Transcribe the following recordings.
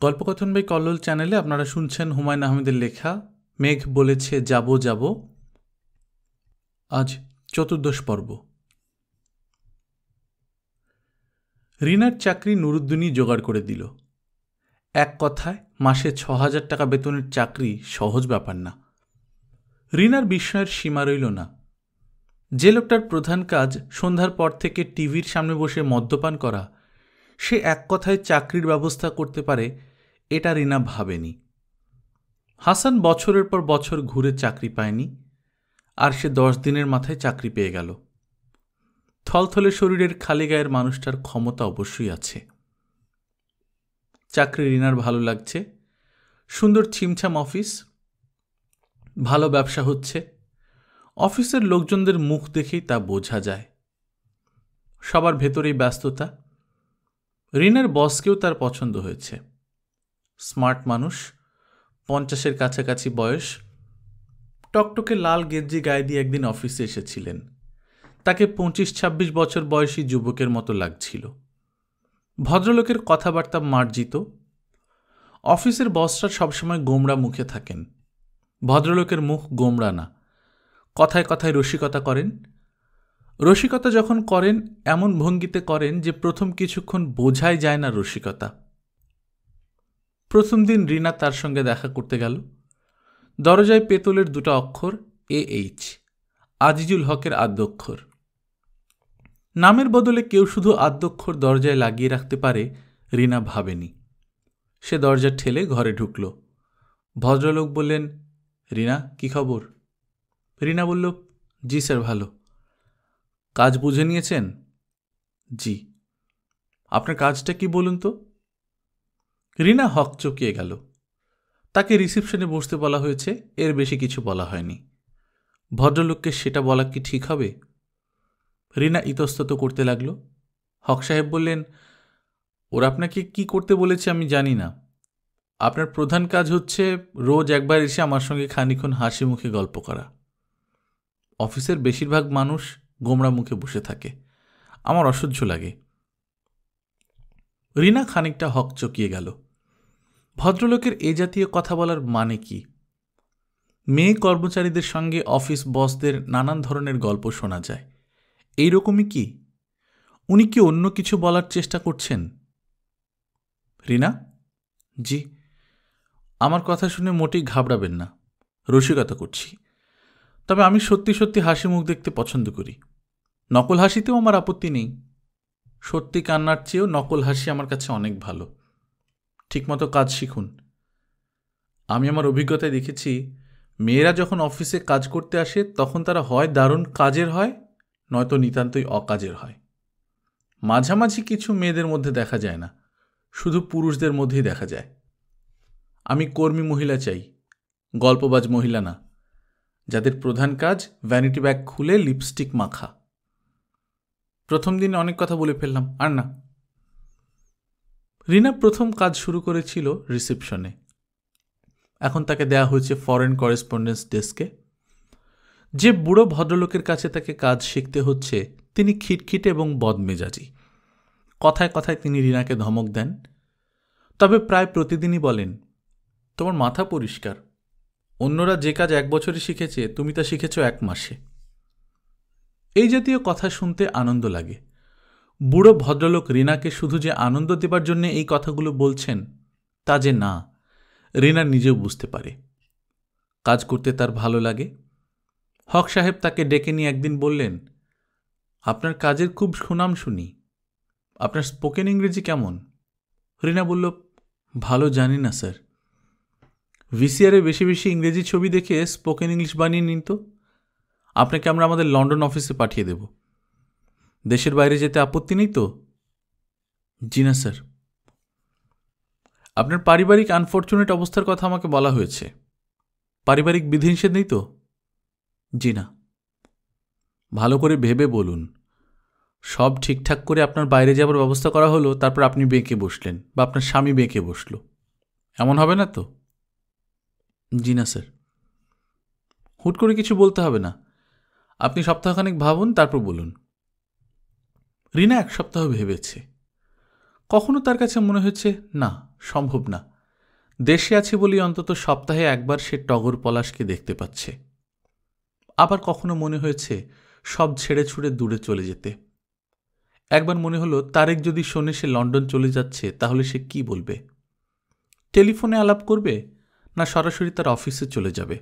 গল্পকথন by Kallol চ্যানেলে আপনারা শুনছেন হুমায়ুন আহমেদের লেখা মেঘ বলেছে যাব যাব। আজ 14 পর্ব। রিনার চাকরি নুরুদ্দিনই জোগাড় করে দিল। এক কথায় মাসে 6,000 টাকা বেতনের চাকরি সহজ ব্যাপার না। রিনার বিস্ময়ের সীমা রইল না। যে লোকটার প্রধান কাজ সন্ধ্যার পর থেকে টিভির সামনে বসে মদ্যপান করা, সে এক কথায় চাকরির ব্যবস্থা করতে পারে, এটা রিনা ভাবেনি। হাসান বছরের পর বছর ঘুরে চাকরি পায়নি, আর সে 10 দিনের মাথায় চাকরি পেয়ে গেল। থলথলে শরীরের খালি গায়ের মানুষটার ক্ষমতা অবশ্যই আছে। চাকরি রিনার ভালো লাগছে। সুন্দর ছিমছাম অফিস, ভালো ব্যবসা হচ্ছে। অফিসের লোকজনদের মুখ দেখেই তা বোঝা যায়। সবার ভেতরেই ব্যস্ততা। রিনার বসকেও তার পছন্দ হয়েছে। স্মার্ট মানুষ, 50-এর কাছাকাছি বয়স, টকটকে লাল গেঞ্জি গায়ে দিয়ে একদিন অফিসে এসেছিলেন। তাকে 25-26 বছর বয়সী যুবকের মতো লাগছিল। ভদ্রলোকের কথাবার্তা মার্জিত। অফিসের বসরা সবসময় গোমরা মুখে থাকেন। ভদ্রলোকের মুখ গোমরা না, কথায় কথায় রসিকতা করেন। রসিকতা যখন করেন এমন ভঙ্গিতে করেন যে প্রথম কিছুক্ষণ বোঝাই যায় না রসিকতা। প্রথম দিন রিনা তার সঙ্গে দেখা করতে গেল। দরজায় পেতলের 2টা অক্ষর AH, আজিজুল হকের আদ্যক্ষর। নামের বদলে কেউ শুধু আদ্যক্ষর দরজায় লাগিয়ে রাখতে পারে, রিনা ভাবেনি। সে দরজা ঠেলে ঘরে ঢুকল। ভদ্রলোক বললেন, রিনা, কি খবর? রিনা বলল, জি স্যার, ভালো। কাজ বুঝে নিয়েছেন? জি। আপনার কাজটা কি বলুন তো? রিনা হকচকিয়ে গেল। তাকে রিসেপশনে বসতে বলা হয়েছে, এর বেশি কিছু বলা হয়নি। ভদ্রলোককে সেটা বলা কি ঠিক হবে? রিনা ইতস্তত করতে লাগল। হক সাহেব বললেন, ওরা আপনাকে কি করতে বলেছে আমি জানি না। আপনার প্রধান কাজ হচ্ছে রোজ একবার এসে আমার সঙ্গে খানিক্ষণ হাসি মুখে গল্প করা। অফিসের বেশিরভাগ মানুষ গোমরা মুখে বসে থাকে, আমার অসহ্য লাগে। রিনা খানিকটা হকচকিয়ে গেল। ভদ্রলোকের এ জাতীয় কথা বলার মানে কি? মেয়ে কর্মচারীদের সঙ্গে অফিস বসদের নানান ধরনের গল্প শোনা যায়, এইরকমই কি? উনি কি অন্য কিছু বলার চেষ্টা করছেন? রিনা, জি। আমার কথা শুনে মোটেই ঘাবড়াবেন না, রসিকতা করছি। তবে আমি সত্যি সত্যি হাসি মুখ দেখতে পছন্দ করি। নকল হাসিতেও আমার আপত্তি নেই। সত্যি কান্নার চেয়েও নকল হাসি আমার কাছে অনেক ভালো। ঠিকমতো কাজ শিখুন। আমি আমার অভিজ্ঞতায় দেখেছি, মেয়েরা যখন অফিসে কাজ করতে আসে তখন তারা হয় দারুণ কাজের হয়, নয়তো নিতান্তই অকাজের হয়। মাঝামাঝি কিছু মেয়েদের মধ্যে দেখা যায় না, শুধু পুরুষদের মধ্যেই দেখা যায়। আমি কর্মী মহিলা চাই, গল্পবাজ মহিলা না, যাদের প্রধান কাজ ভ্যানিটি ব্যাগ খুলে লিপস্টিক মাখা। প্রথম দিনে অনেক কথা বলে ফেললাম, আর না। রিনা প্রথম কাজ শুরু করেছিল রিসেপশনে। এখন তাকে দেয়া হয়েছে ফরেন করেসপন্ডেন্স ডেস্কে। যে বুড়ো ভদ্রলোকের কাছে তাকে কাজ শিখতে হচ্ছে তিনি খিটখিটে এবং বদমেজাজি। কথায় কথায় তিনি রিনাকে ধমক দেন, তবে প্রায় প্রতিদিনই বলেন, তোমার মাথা পরিষ্কার। অন্যরা যে কাজ 1 বছরে শিখেছে তুমি তা শিখেছ 1 মাসে। এই জাতীয় কথা শুনতে আনন্দ লাগে। বুড়ো ভদ্রলোক রিনাকে শুধু যে আনন্দ দেবার জন্য এই কথাগুলো বলছেন তা যে না, রিনা নিজেও বুঝতে পারে। কাজ করতে তার ভালো লাগে। হক সাহেব তাকে ডেকে নিয়ে একদিন বললেন, আপনার কাজের খুব সুনাম শুনি। আপনার স্পোকেন ইংরেজি কেমন? রিনা বলল, ভালো জানি না স্যার। ভিসিআরে বেশি বেশি ইংরেজি ছবি দেখে স্পোকেন ইংলিশ বানিয়ে নিন তো। আপনাকে আমরা আমাদের লন্ডন অফিসে পাঠিয়ে দেব। দেশের বাইরে যেতে আপত্তি নেই তো? জি না স্যার। আপনার পারিবারিক আনফর্চুনেট অবস্থার কথা আমাকে বলা হয়েছে। পারিবারিক বিধিনিষেধ নেই তো? জি না। ভালো করে ভেবে বলুন। সব ঠিকঠাক করে আপনার বাইরে যাবার ব্যবস্থা করা হলো, তারপর আপনি বেঁকে বসলেন বা আপনার স্বামী বেঁকে বসল, এমন হবে না তো? জি না স্যার। হুট করে কিছু বলতে হবে না, আপনি সপ্তাহখানেক ভাবুন, তারপর বলুন। রিনা 1 সপ্তাহ ভেবেছে। কখনো তার কাছে মনে হয়েছে না, সম্ভব না, দেশে আছে বলেই অন্তত সপ্তাহে একবার সে টগর পলাশকে দেখতে পাচ্ছে। আবার কখনো মনে হয়েছে সব ছেড়ে ছুড়ে দূরে চলে যেতে। একবার মনে হলো তারেক যদি শোনে সে লন্ডন চলে যাচ্ছে তাহলে সে কি বলবে? টেলিফোনে আলাপ করবে না সরাসরি তার অফিসে চলে যাবে?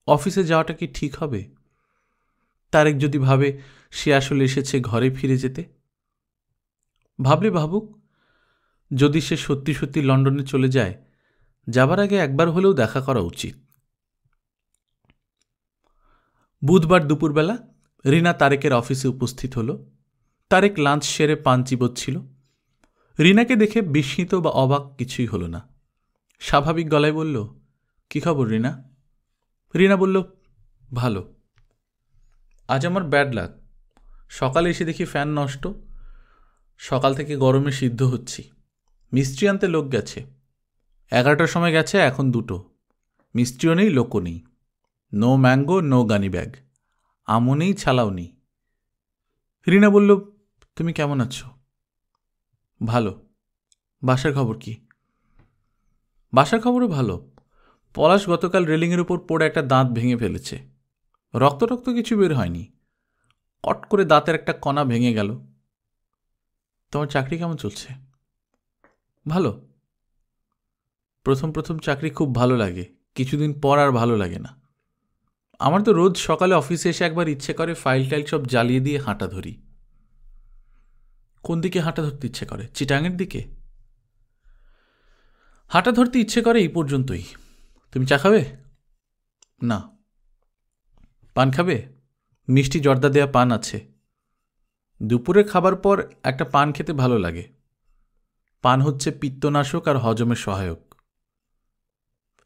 অফিসে যাওয়াটা কি ঠিক হবে? তারেক যদি ভাবে সে আসলে এসেছে ঘরে ফিরে যেতে? ভাবলে ভাবুক, যদি সে সত্যি সত্যি লন্ডনে চলে যায়, যাবার আগে একবার হলেও দেখা করা উচিত। বুধবার দুপুরবেলা রিনা তারেকের অফিসে উপস্থিত হল। তারেক লাঞ্চ সেরে পান চিবোচ্ছিল। রিনাকে দেখে বিস্মিত বা অবাক কিছুই হল না। স্বাভাবিক গলায় বলল, কি খবর রিনা? রিনা বলল, ভালো। আজ আমার ব্যাড লাক। সকালে এসে দেখি ফ্যান নষ্ট। সকাল থেকে গরমে সিদ্ধ হচ্ছি। মিস্ত্রি আনতে লোক গেছে। 11টার সময় গেছে, এখন 2টো। মিস্ত্রিও নেই, লোকও নেই। No mango, no gunny bag. আমও নেই, ছালাও নেই। রিনা বলল, তুমি কেমন আছো? ভালো। বাসার খবর কি? বাসার খবরও ভালো। পলাশ গতকাল রেলিংয়ের উপর পড়ে একটা দাঁত ভেঙে ফেলেছে। রক্ত টক্ত কিছু বের হয়নি, কট করে দাঁতের একটা কণা ভেঙে গেল। তোমার চাকরি কেমন চলছে? ভালো। প্রথম প্রথম চাকরি খুব ভালো লাগে, কিছুদিন পর আর ভালো লাগে না। আমার তো রোজ সকালে অফিসে এসে একবার ইচ্ছে করে ফাইল টাইল সব জ্বালিয়ে দিয়ে হাঁটা ধরি। কোন দিকে হাঁটা ধরতে ইচ্ছে করে? চিটাঙের দিকে? হাঁটা ধরতে ইচ্ছে করে এই পর্যন্তই। তুমি চা খাবে? না। পান খাবে? মিষ্টি জর্দা দেয়া পান আছে। দুপুরে খাবার পর একটা পান খেতে ভালো লাগে। পান হচ্ছে পিত্তনাশক আর হজমের সহায়ক।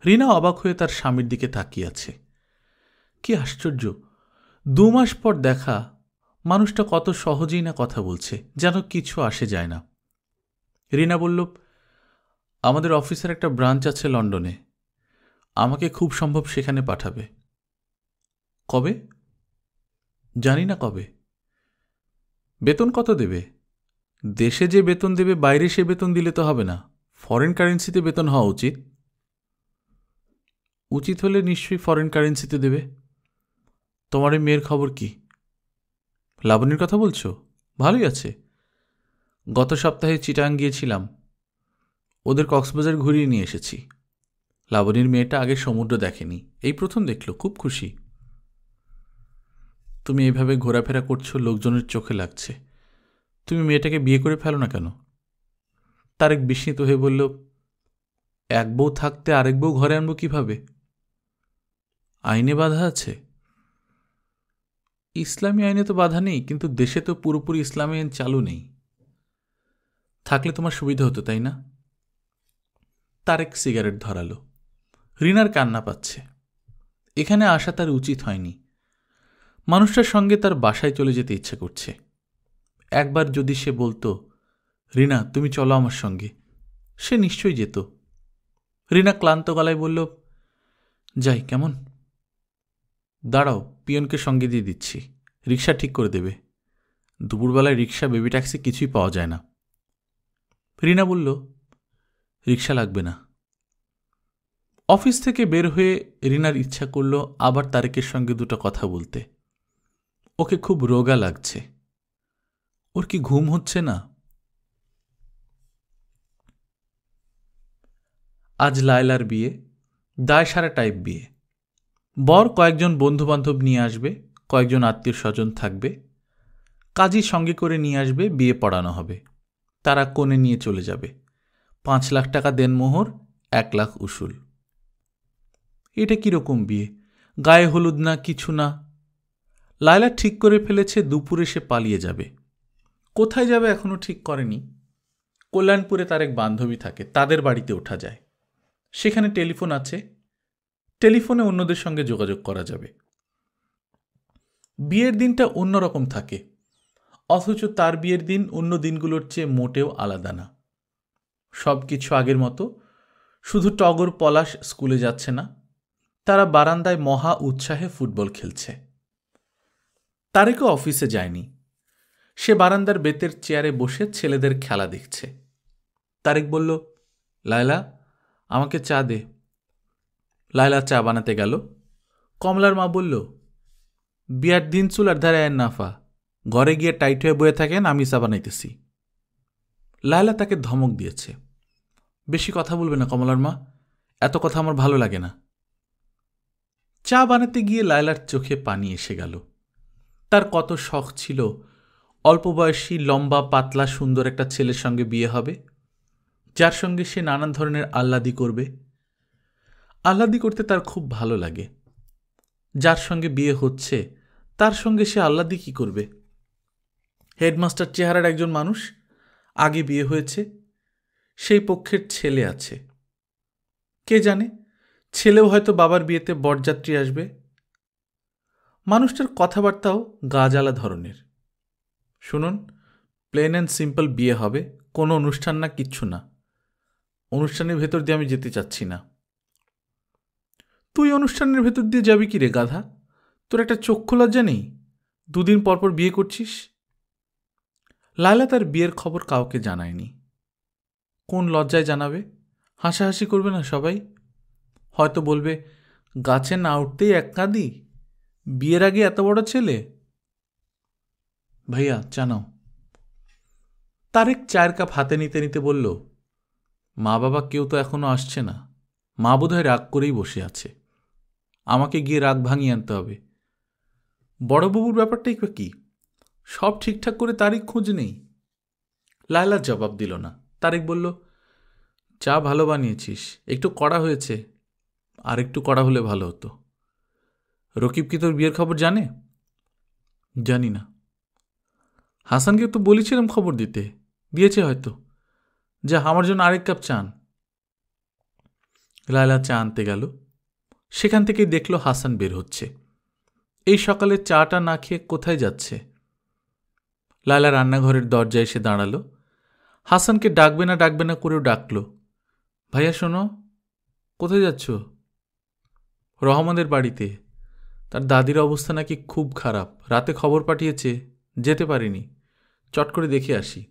রিনা অবাক হয়ে তার স্বামীর দিকে তাকিয়ে আছে। কি আশ্চর্য, 2 মাস পর দেখা মানুষটা কত সহজেই না কথা বলছে, যেন কিছু আসে যায় না। রিনা বলল, আমাদের অফিসের একটা ব্রাঞ্চ আছে লন্ডনে। আমাকে খুব সম্ভব সেখানে পাঠাবে। কবে? জানি না কবে। বেতন কত দেবে? দেশে যে বেতন দেবে বাইরে সে বেতন দিলে তো হবে না, ফরেন কারেন্সিতে বেতন হওয়া উচিত। উচিত হলে নিশ্চয়ই ফরেন কারেন্সিতে দেবে। তোমার এই মেয়ের খবর কি? লাবণীর কথা বলছো? ভালোই আছে। গত সপ্তাহে চিটাং গিয়েছিলাম, ওদের কক্সবাজার ঘুরিয়ে নিয়ে এসেছি। লাবণীর মেয়েটা আগে সমুদ্র দেখেনি, এই প্রথম দেখল, খুব খুশি। তুমি এইভাবে ঘোরাফেরা করছো, লোকজনের চোখে লাগছে। তুমি মেয়েটাকে বিয়ে করে ফেলো না কেন? তারেক বিস্মিত হয়ে বলল, এক বউ থাকতে আরেক বউ ঘরে আনবো কিভাবে? আইনে বাধা আছে? ইসলামী আইনে তো বাধা নেই, কিন্তু দেশে তো পুরোপুরি ইসলামী আইন চালু নেই। থাকলে তোমার সুবিধা হতো, তাই না? তারেক সিগারেট ধরালো। রিনার কান্না পাচ্ছে। এখানে আসা তার উচিত হয়নি। মানুষটার সঙ্গে তার বাসায় চলে যেতে ইচ্ছে করছে। একবার যদি সে বলতো, রিনা তুমি চলো আমার সঙ্গে, সে নিশ্চয়ই যেত। রিনা ক্লান্ত গলায় বলল, যাই। কেমন? দাঁড়াও, পিয়নকে সঙ্গে দিয়ে দিচ্ছি, রিক্সা ঠিক করে দেবে। দুপুরবেলায় রিক্সা, বেবি ট্যাক্সি কিছুই পাওয়া যায় না। রিনা বলল, রিক্সা লাগবে না। অফিস থেকে বের হয়ে রিনার ইচ্ছা করল আবার তারেকের সঙ্গে 2টো কথা বলতে। ওকে খুব রোগা লাগছে। ওর কি ঘুম হচ্ছে না? আজ লায়লার বিয়ে, দায় সারা টাইপ বিয়ে। বর কয়েকজন বন্ধুবান্ধব নিয়ে আসবে, কয়েকজন আত্মীয় স্বজন থাকবে, কাজী সঙ্গে করে নিয়ে আসবে, বিয়ে পড়ানো হবে। তারা কোণে নিয়ে চলে যাবে। 5 লাখ টাকা দেনমোহর, 1 লাখ উসুল। এটা কিরকম বিয়ে? গায়ে হলুদ না, কিছু না। লায়লা ঠিক করে ফেলেছে দুপুরে সে পালিয়ে যাবে। কোথায় যাবে এখনো ঠিক করেনি। কল্যাণপুরে তার এক বান্ধবী থাকে, তাদের বাড়িতে ওঠা যায়। সেখানে টেলিফোন আছে, টেলিফোনে অন্যদের সঙ্গে যোগাযোগ করা যাবে। বিয়ের দিনটা অন্যরকম থাকে, অথচ তার বিয়ের দিন অন্য দিনগুলোর চেয়ে মোটেও আলাদা না। সব কিছু আগের মতো, শুধু টগর পলাশ স্কুলে যাচ্ছে না, তারা বারান্দায় মহা উৎসাহে ফুটবল খেলছে। তারেকও অফিসে যায়নি। সে বারান্দার বেতের চেয়ারে বসে ছেলেদের খেলা দেখছে। তারেক বলল, লায়লা, আমাকে চা দে। লায়লা চা বানাতে গেল। কমলার মা বলল, বিয়ার দিন চুলার ধারে আয়ের নাফা, ঘরে গিয়ে টাইট হয়ে বয়ে থাকেন, আমি চা বানাইতেছি। লায়লা তাকে ধমক দিয়েছে, বেশি কথা বলবে না কমলার মা, এত কথা আমার ভালো লাগে না। চা বানাতে গিয়ে লায়লার চোখে পানি এসে গেল। তার কত শখ ছিল অল্প বয়সী, লম্বা, পাতলা, সুন্দর একটা ছেলের সঙ্গে বিয়ে হবে, যার সঙ্গে সে নানান ধরনের আহ্লাদি করবে। আহ্লাদি করতে তার খুব ভালো লাগে। যার সঙ্গে বিয়ে হচ্ছে তার সঙ্গে সে আহ্লাদি কি করবে? হেডমাস্টার চেহারার একজন মানুষ, আগে বিয়ে হয়েছে, সেই পক্ষের ছেলে আছে। কে জানে, ছেলেও হয়তো বাবার বিয়েতে বরযাত্রী আসবে। মানুষটার কথাবার্তাও গা জ্বালা ধরনের। শুনুন, প্লেন অ্যান্ড সিম্পল বিয়ে হবে, কোনো অনুষ্ঠান না, কিচ্ছু না। অনুষ্ঠানের ভেতর দিয়ে আমি যেতে চাচ্ছি না। তুই অনুষ্ঠানের ভেতর দিয়ে যাবি কি রে গাধা? তোর একটা চক্ষু লজ্জা নেই? দুদিন পরপর বিয়ে করছিস। লায়লা তার বিয়ের খবর কাউকে জানায়নি। কোন লজ্জায় জানাবে? হাসাহাসি করবে না সবাই? হয়তো বলবে, গাছে না উঠতেই এক কাঁদি, বিয়ের আগে এত বড় ছেলে। ভাইয়া চা নাও। তারেক চায়ের কাপ হাতে নিতে নিতে বলল, মা বাবা কেউ তো এখনো আসছে না, মা বোধহয় রাগ করেই বসে আছে, আমাকে গিয়ে রাগ ভাঙিয়ে আনতে হবে। বড়বাবুর ব্যাপারটাই বা কি? সব ঠিকঠাক করে তারিখ খোঁজ নেই। লায়লা জবাব দিল না। তারেক বলল, চা ভালো বানিয়েছিস, একটু কড়া হয়েছে, আর একটু কড়া হলে ভালো হতো। রকিব কি তোর বিয়ের খবর জানে? জানি না। হাসানকে তো বলেছিলাম খবর দিতে, দিয়েছে হয়তো। যা, আমার জন্য আরেক কাপ চা আন। লায়লা চা আনতে গেল। সেখান থেকেই দেখল হাসান বের হচ্ছে। এই সকালে চাটা না খেয়ে কোথায় যাচ্ছে? লায়লা রান্নাঘরের দরজায় এসে দাঁড়াল। হাসানকে ডাকবে না করেও ডাকল, ভাইয়া শোনো। কোথায় যাচ্ছ? রহমানের বাড়িতে, তার দাদির অবস্থা নাকি খুব খারাপ, রাতে খবর পাঠিয়েছে, যেতে পারিনি, চট করে দেখে আসি।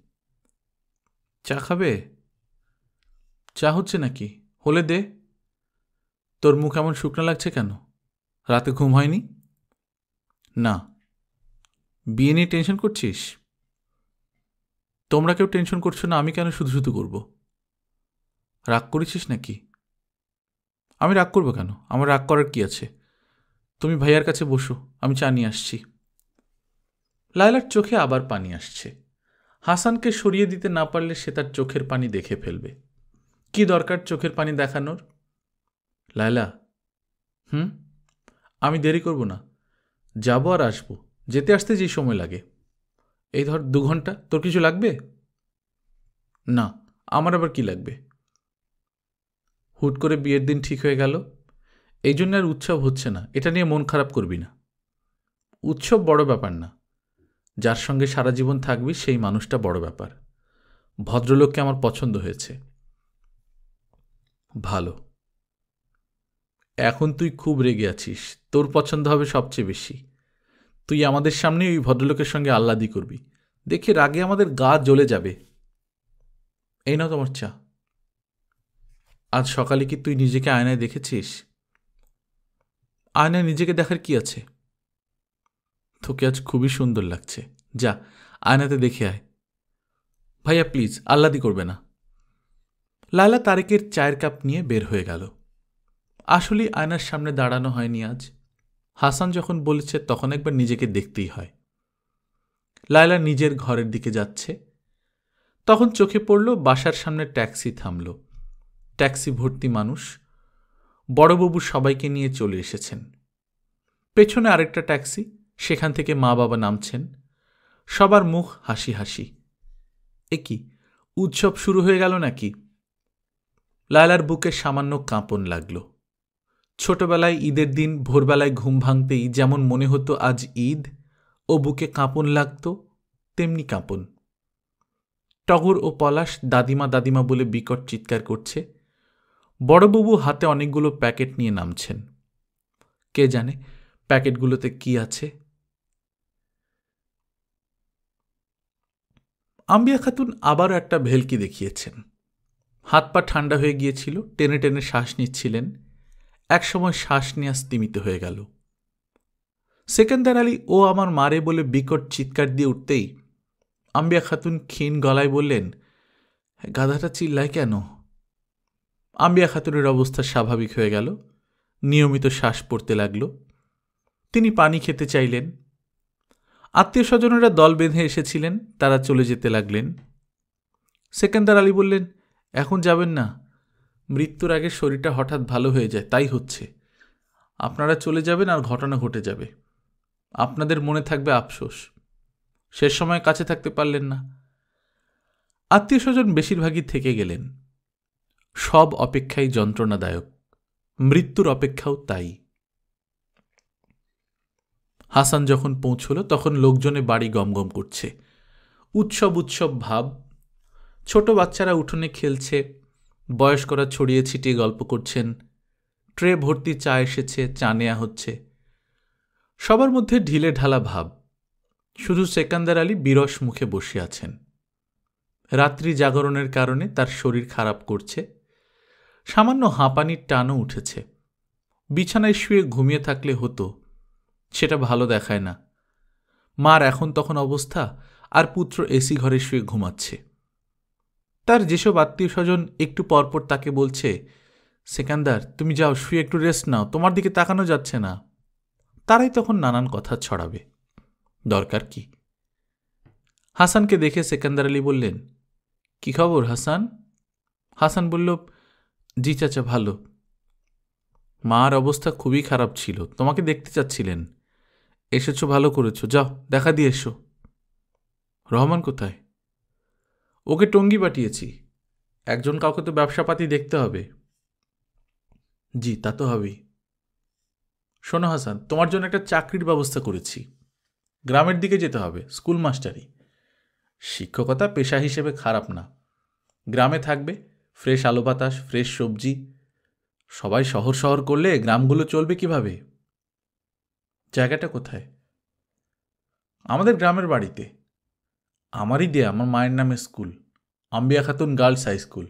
চা খাবে? চা হচ্ছে নাকি? হলে দে। তোর মুখ এমন শুকনো লাগছে কেন? রাতে ঘুম হয়নি? না। বিয়ে নিয়ে টেনশন করছিস? তোমরা কেউ টেনশন করছো না, আমি কেন শুধু শুধু করব? রাগ করেছিস নাকি? আমি রাগ করবো কেন? আমার রাগ করার কি আছে? তুমি ভাইয়ার কাছে বসো, আমি চা নিয়ে আসছি। লায়লার চোখে আবার পানি আসছে। হাসানকে সরিয়ে দিতে না পারলে সে তার চোখের পানি দেখে ফেলবে। কি দরকার চোখের পানি দেখানোর? লায়লা, আমি দেরি করব না, যাব আর আসবো, যেতে আসতে যেই সময় লাগে। এই ধর 2 ঘন্টা। তোর কিছু লাগবে? না, আমার আবার কি লাগবে? হুট করে বিয়ের দিন ঠিক হয়ে গেল, এই জন্য আর উৎসব হচ্ছে না, এটা নিয়ে মন খারাপ করবি না। উৎসব বড় ব্যাপার না, যার সঙ্গে সারা জীবন থাকবি সেই মানুষটা বড় ব্যাপার। ভদ্রলোককে আমার পছন্দ হয়েছে। ভালো। এখন তুই খুব রেগে আছিস, তোর পছন্দ হবে সবচেয়ে বেশি। তুই আমাদের সামনেই ওই ভদ্রলোকের সঙ্গে আহ্লাদি করবি, দেখে রাগে আমাদের গা জ্বলে যাবে। এই নাও তোমার চা। আজ সকালে কি তুই নিজেকে আয়নায় দেখেছিস? আয়নায় নিজেকে দেখার কি আছে? তোকে আজ খুবই সুন্দর লাগছে, যা আয়নাতে দেখে আয়। ভাইয়া প্লিজ, আহ্লাদি করবে না। লায়লা তারেকের চায়ের কাপ নিয়ে বের হয়ে গেল। আসলে আয়নার সামনে দাঁড়ানো হয়নি আজ। হাসান যখন বলেছে তখন একবার নিজেকে দেখতেই হয়। লায়লা নিজের ঘরের দিকে যাচ্ছে, তখন চোখে পড়ল বাসার সামনে ট্যাক্সি থামল। ট্যাক্সি ভর্তি মানুষ, বড়বাবু সবাইকে নিয়ে চলে এসেছেন। পেছনে আরেকটা ট্যাক্সি, সেখান থেকে মা বাবা নামছেন। সবার মুখ হাসি হাসি। এ কি, উৎসব শুরু হয়ে গেল নাকি? লায়লার বুকে সামান্য কাঁপন লাগল। ছোটবেলায় ঈদের দিন ভোরবেলায় ঘুম ভাঙতেই যেমন মনে হতো আজ ঈদ, ও বুকে কাঁপন লাগত, তেমনি কাঁপন। টগর ও পলাশ দাদিমা দাদিমা বলে বিকট চিৎকার করছে। বড়বাবু হাতে অনেকগুলো প্যাকেট নিয়ে নামছেন। কে জানে প্যাকেটগুলোতে কি আছে। আম্বিয়া খাতুন আবারও একটা ভেলকি দেখিয়েছেন। হাত পা ঠান্ডা হয়ে গিয়েছিল, টেনে টেনে শ্বাস নিচ্ছিলেন। একসময় শ্বাস নেওয়া স্তিমিত হয়ে গেল। সেকেন্দার আলী ও আমার মারে বলে বিকট চিৎকার দিয়ে উঠতেই আম্বিয়া খাতুন ক্ষীণ গলায় বললেন, গাধাটা চিল্লায় কেন? আম্বিয়া খাতুনের অবস্থা স্বাভাবিক হয়ে গেল, নিয়মিত শ্বাস পড়তে লাগল। তিনি পানি খেতে চাইলেন। আত্মীয় স্বজনেরা দল বেঁধে এসেছিলেন, তারা চলে যেতে লাগলেন। সেকেন্দার আলী বললেন, এখন যাবেন না, মৃত্যুর আগে শরীরটা হঠাৎ ভালো হয়ে যায়, তাই হচ্ছে। আপনারা চলে যাবেন আর ঘটনা ঘটে যাবে, আপনাদের মনে থাকবে আফসোস, শেষ সময় কাছে থাকতে পারলেন না। আত্মীয় স্বজন বেশিরভাগই থেকে গেলেন। সব অপেক্ষাই যন্ত্রণাদায়ক, মৃত্যুর অপেক্ষাও তাই। হাসান যখন পৌঁছল তখন লোকজনে বাড়ি গমগম করছে, উৎসব উৎসব ভাব। ছোট বাচ্চারা উঠোনে খেলছে, বয়স্করা ছড়িয়ে ছিটিয়ে গল্প করছেন। ট্রে ভর্তি চা এসেছে, চা নেয়া হচ্ছে। সবার মধ্যে ঢিলে ঢালা ভাব। শুধু সেকান্দার আলী বিরস মুখে বসে আছেন। রাত্রি জাগরণের কারণে তার শরীর খারাপ করছে, সামান্য হাঁপানির টানও উঠেছে। বিছানায় শুয়ে ঘুমিয়ে থাকলে হতো, সেটা ভালো দেখায় না। মার এখন তখন অবস্থা, আর পুত্র এসি ঘরে শুয়ে ঘুমাচ্ছে। তার যেসব আত্মীয় স্বজন একটু পরপর তাকে বলছে, সেকান্দার তুমি যাও, শুয়ে একটু রেস্ট নাও, তোমার দিকে তাকানো যাচ্ছে না, তারাই তখন নানান কথা ছড়াবে। দরকার কি? হাসানকে দেখে সেকান্দার আলী বললেন, কি খবর হাসান? হাসান বলল, জি চাচা, ভালো। মার অবস্থা খুবই খারাপ ছিল, তোমাকে দেখতে চাচ্ছিলেন, এসেছো, ভালো করেছো, যাও দেখা দিয়ে এসো। রহমান কোথায়? ওকে টঙ্গী পাঠিয়েছি, একজন কাউকে তো ব্যবসাপাতি দেখতে হবে। জি তা তো হবেই। শোনো হাসান, তোমার জন্য একটা চাকরির ব্যবস্থা করেছি, গ্রামের দিকে যেতে হবে, স্কুল মাস্টারি। শিক্ষকতা পেশা হিসেবে খারাপ না, গ্রামে থাকবে, ফ্রেশ আলো বাতাস, ফ্রেশ সবজি। সবাই শহর শহর করলে গ্রামগুলো চলবে কিভাবে? জায়গাটা কোথায়? আমাদের গ্রামের বাড়িতে, আমারই দেয়া, আমার মায়ের নামে স্কুল, আম্বিয়া খাতুন গার্লস হাই স্কুল।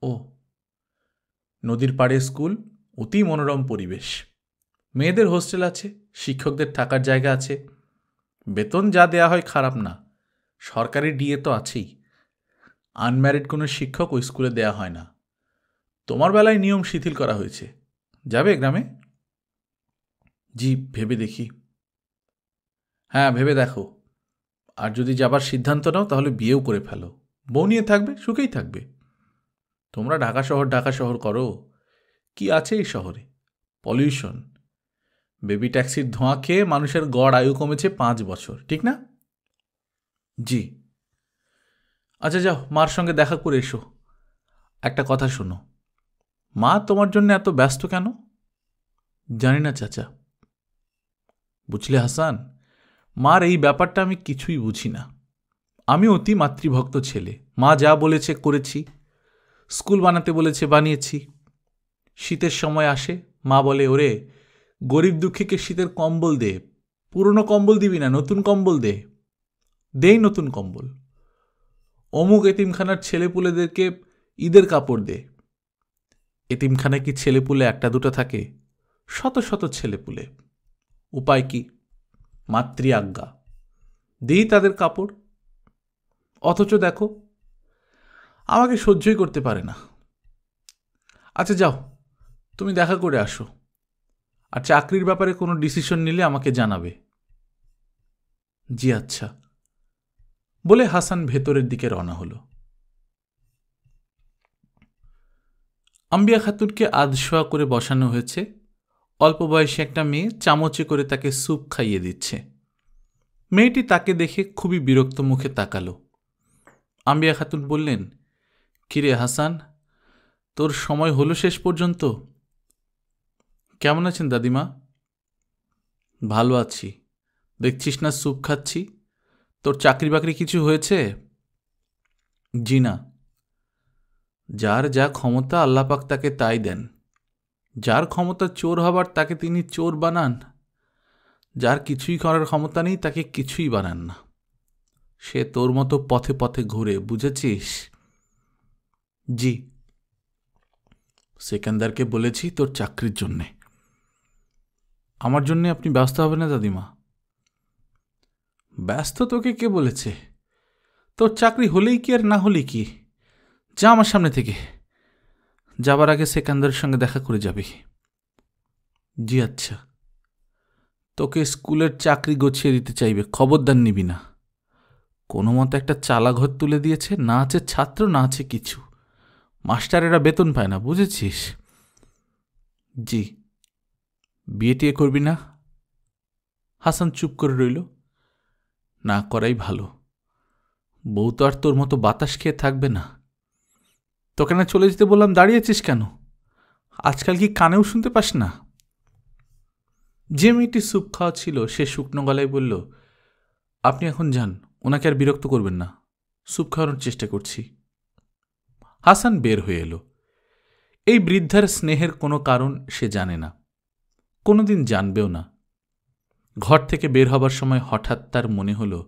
ও, নদীর পাড়ে স্কুল, অতি মনোরম পরিবেশ, মেয়েদের হোস্টেল আছে, শিক্ষকদের থাকার জায়গা আছে, বেতন যা দেয়া হয় খারাপ না, সরকারি ডিএ তো আছেই। আনম্যারিড কোনো শিক্ষক ওই স্কুলে দেয়া হয় না। তোমার বেলায় নিয়ম শিথিল করা হয়েছে, যাবে গ্রামে? জি ভেবে দেখি। হ্যাঁ ভেবে দেখো, আর যদি যাবার সিদ্ধান্ত নাও তাহলে বিয়েও করে ফেলো, বউ নিয়ে থাকবে, সুখেই থাকবে। তোমরা ঢাকা শহর করো, কি আছে এই শহরে? পলিউশন, বেবি ট্যাক্সির ধোঁয়া খেয়ে মানুষের গড় আয়ু কমেছে 5 বছর, ঠিক না? জি। আচ্ছা যাও, মার সঙ্গে দেখা করে এসো। একটা কথা শোনো, মা তোমার জন্য এত ব্যস্ত কেন? জানি না চাচা। বুঝলে হাসান, মার এই ব্যাপারটা আমি কিছুই বুঝি না। আমি অতি মাতৃভক্ত ছেলে, মা যা বলেছে করেছি, স্কুল বানাতে বলেছে বানিয়েছি। শীতের সময় আসে, মা বলে, ওরে গরিব দুঃখীকে শীতের কম্বল দে, পুরনো কম্বল দিবি না, নতুন কম্বল দে। দেই নতুন কম্বল। অমুক এতিমখানার ছেলেপুলেদেরকে ঈদের কাপড় দে। এতিমখানায় কি ছেলেপুলে একটা দুটো থাকে? শত শত ছেলেপুলে। উপায় কি? মাতৃ আজ্ঞা, দিই তাদের কাপড়। অথচ দেখো, আমাকে সহ্যই করতে পারে না। আচ্ছা যাও, তুমি দেখা করে আসো, আর চাকরির ব্যাপারে কোনো ডিসিশন নিলে আমাকে জানাবে। জি আচ্ছা, বলে হাসান ভেতরের দিকে রওনা হল। আম্বিয়া খাতুনকে আধশোয়া করে বসানো হয়েছে। অল্প বয়সী একটা মেয়ে চামচে করে তাকে স্যুপ খাইয়ে দিচ্ছে। মেয়েটি তাকে দেখে খুবই বিরক্ত মুখে তাকালো। আম্বিয়া খাতুন বললেন, কিরে হাসান, তোর সময় হলো শেষ পর্যন্ত? কেমন আছেন দাদিমা? ভালো আছি, দেখছিস না স্যুপ খাচ্ছি। তোর চাকরি বাকরি কিছু হয়েছে? জি না। যার যা ক্ষমতা আল্লাপাক তাকে তাই দেন। যার ক্ষমতা চোর হবার তাকে তিনি চোর বানান, যার কিছুই করার ক্ষমতা নেই তাকে কিছুই বানান না। সে তোর মতো পথে পথে ঘুরে, বুঝেছিস? জি। সেকেন্দারকে বলেছি তোর চাকরির জন্যে। আমার জন্যে আপনি ব্যস্ত হবেন না দাদিমা। ব্যস্ত তোকে কে বলেছে? তোর চাকরি হলেই কি আর না হলেই কি? যা আমার সামনে থেকে। যাবার আগে সেকেন্দারের সঙ্গে দেখা করে যাবি। জি আচ্ছা। তোকে স্কুলের চাকরি গছিয়ে দিতে চাইবে, খবরদার নিবি না। কোনো মতো একটা চালা ঘর তুলে দিয়েছে, না আছে ছাত্র না আছে কিছু। মাস্টারেরা বেতন পায় না, বুঝেছিস? জি। বিয়ে টিয়ে করবি না? হাসান চুপ করে রইল। না করাই ভালো। বউ তো আর তোর মতো বাতাস খেয়ে থাকবে না। তোকে না চলে যেতে বললাম, দাঁড়িয়েছিস কেন? আজকাল কি কানেও শুনতে পাস না? যে মেয়েটি স্যুপ খাওয়া ছিল সে শুকনো গলায় বলল, আপনি এখন যান, ওনাকে আর বিরক্ত করবেন না। স্যুপ খাওয়ানোর চেষ্টা করছি। হাসান বের হয়ে এলো। এই বৃদ্ধার স্নেহের কোনো কারণ সে জানে না, কোনোদিন জানবেও না। ঘর থেকে বের হবার সময় হঠাৎ তার মনে হলো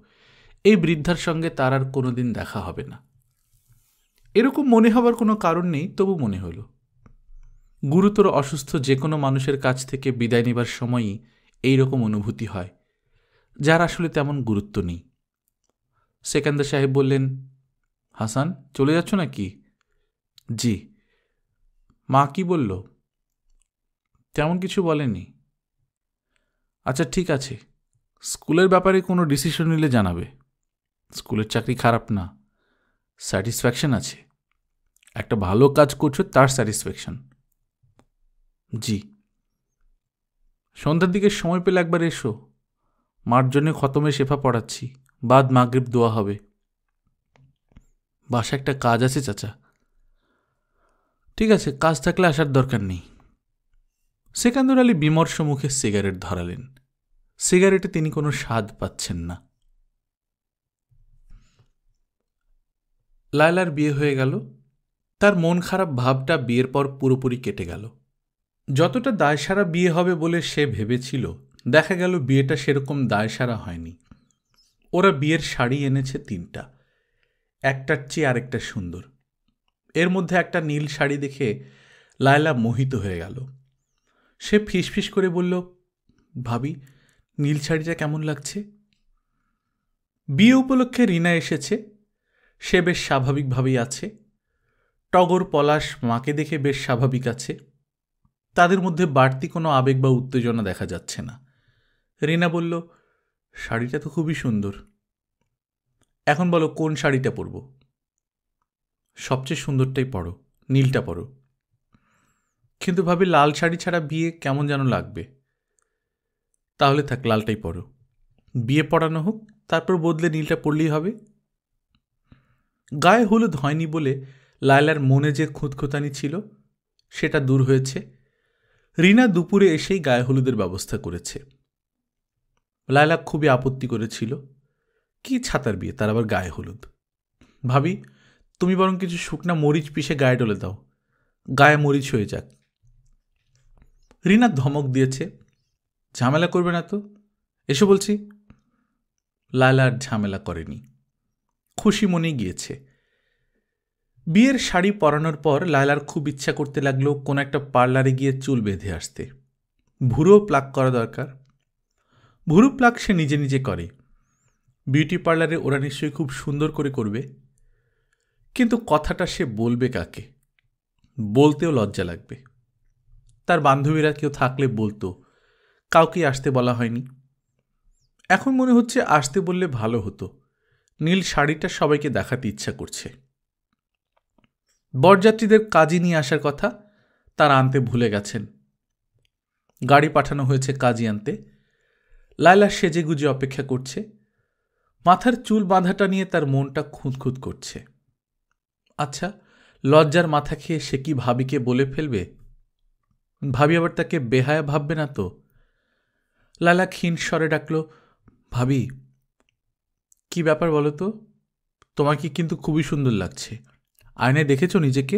এই বৃদ্ধার সঙ্গে তার আর কোনোদিন দেখা হবে না। এরকম মনে হবার কোনো কারণ নেই, তবু মনে হলো। গুরুতর অসুস্থ যে কোনো মানুষের কাছ থেকে বিদায় নেবার সময়ই এইরকম অনুভূতি হয়, যার আসলে তেমন গুরুত্ব নেই। সেকেন্দার সাহেব বললেন, হাসান চলে যাচ্ছ নাকি? জি। মা কি বলল? তেমন কিছু বলেনি। আচ্ছা ঠিক আছে, স্কুলের ব্যাপারে কোনো ডিসিশন নিলে জানাবে। স্কুলের চাকরি খারাপ না, স্যাটিসফ্যাকশন আছে। একটা ভালো কাজ করছো তার স্যাটিসফ্যাকশন। জি। সন্ধ্যার দিকে সময় পেলে একবার এসো, মার জন্যে খতমে শেফা পড়াচ্ছি, বাদ মাগরিব দোয়া হবে। বাসা একটা কাজ আছে চাচা। ঠিক আছে, কাজ থাকলে আসার দরকার নেই। সেকান্দর আলী বিমর্ষ মুখে সিগারেট ধরালেন। সিগারেটে তিনি কোনো স্বাদ পাচ্ছেন না। লায়লার বিয়ে হয়ে গেল। তার মন খারাপ ভাবটা বিয়ের পর পুরোপুরি কেটে গেল। যতটা দায়সারা বিয়ে হবে বলে সে ভেবেছিল, দেখা গেল বিয়েটা সেরকম দায়সারা হয়নি। ওরা বিয়ের শাড়ি এনেছে 3টা, একটার চেয়ে আরেকটা সুন্দর। এর মধ্যে একটা নীল শাড়ি দেখে লায়লা মোহিত হয়ে গেল। সে ফিসফিস করে বলল, ভাবি নীল শাড়িটা কেমন লাগছে? বিয়ে উপলক্ষে রিনা এসেছে, সে বেশ স্বাভাবিকভাবেই আছে। টগর পলাশ মাকে দেখে বেশ স্বাভাবিক আছে। তাদের মধ্যে বাড়তি কোনো আবেগ বা উত্তেজনা দেখা যাচ্ছে না। রিনা বলল, শাড়িটা তো খুবই সুন্দর। এখন বলো কোন শাড়িটা পরব? সবচেয়ে সুন্দরটাই পরো, নীলটা পরো। কিন্তু ভাবি লাল শাড়ি ছাড়া বিয়ে কেমন যেন লাগবে। তাহলে থাক, লালটাই পরো। বিয়ে পড়ানো হোক, তারপর বদলে নীলটা পরলেই হবে। গায়ে হলুদ হয়নি বলে লায়লার মনে যে খুঁতখুঁতানি ছিল সেটা দূর হয়েছে। রিনা দুপুরে এসেই গায়ে হলুদের ব্যবস্থা করেছে। লায়লা খুবই আপত্তি করেছিল, কি ছাতার বিয়ে, তার আবার গায়ে হলুদ। ভাবি তুমি বরং কিছু শুকনা মরিচ পিষে গায়ে ডলে দাও, গায়ে মরিচ হয়ে যাক। রিনা ধমক দিয়েছে, ঝামেলা করবে না তো, এসো বলছি। লায়লা আর ঝামেলা করেনি, খুশি মনেই গিয়েছে। বিয়ের শাড়ি পরানোর পর লায়লার খুব ইচ্ছা করতে লাগলো কোনো একটা পার্লারে গিয়ে চুল বেঁধে আসতে। ভুরো প্লাক করা দরকার। ভুরু প্লাক সে নিজে নিজে করে, বিউটি পার্লারে ওরা নিশ্চয়ই খুব সুন্দর করে করবে। কিন্তু কথাটা সে বলবে কাকে? বলতেও লজ্জা লাগবে। তার বান্ধবীরা কেউ থাকলে বলতো, কাউকে আসতে বলা হয়নি। এখন মনে হচ্ছে আসতে বললে ভালো হতো, নীল শাড়িটা সবাইকে দেখাতে ইচ্ছা করছে। বরযাত্রীদের কাজী নিয়ে আসার কথা, তারা আনতে ভুলে গেছেন। গাড়ি পাঠানো হয়েছে কাজী আনতে। লায়লা সেজেগুজে অপেক্ষা করছে। মাথার চুল বাঁধাটা নিয়ে তার মনটা খুঁতখুত করছে। আচ্ছা, লজ্জার মাথা খেয়ে সে কি ভাবিকে বলে ফেলবে? ভাবি আবার তাকে বেহায়া ভাববে না তো? লায়লা ক্ষীণ স্বরে ডাকল, ভাবি। কি ব্যাপার বলো তো? তোমাকে কিন্তু খুবই সুন্দর লাগছে। আয়নায় দেখেছ নিজেকে?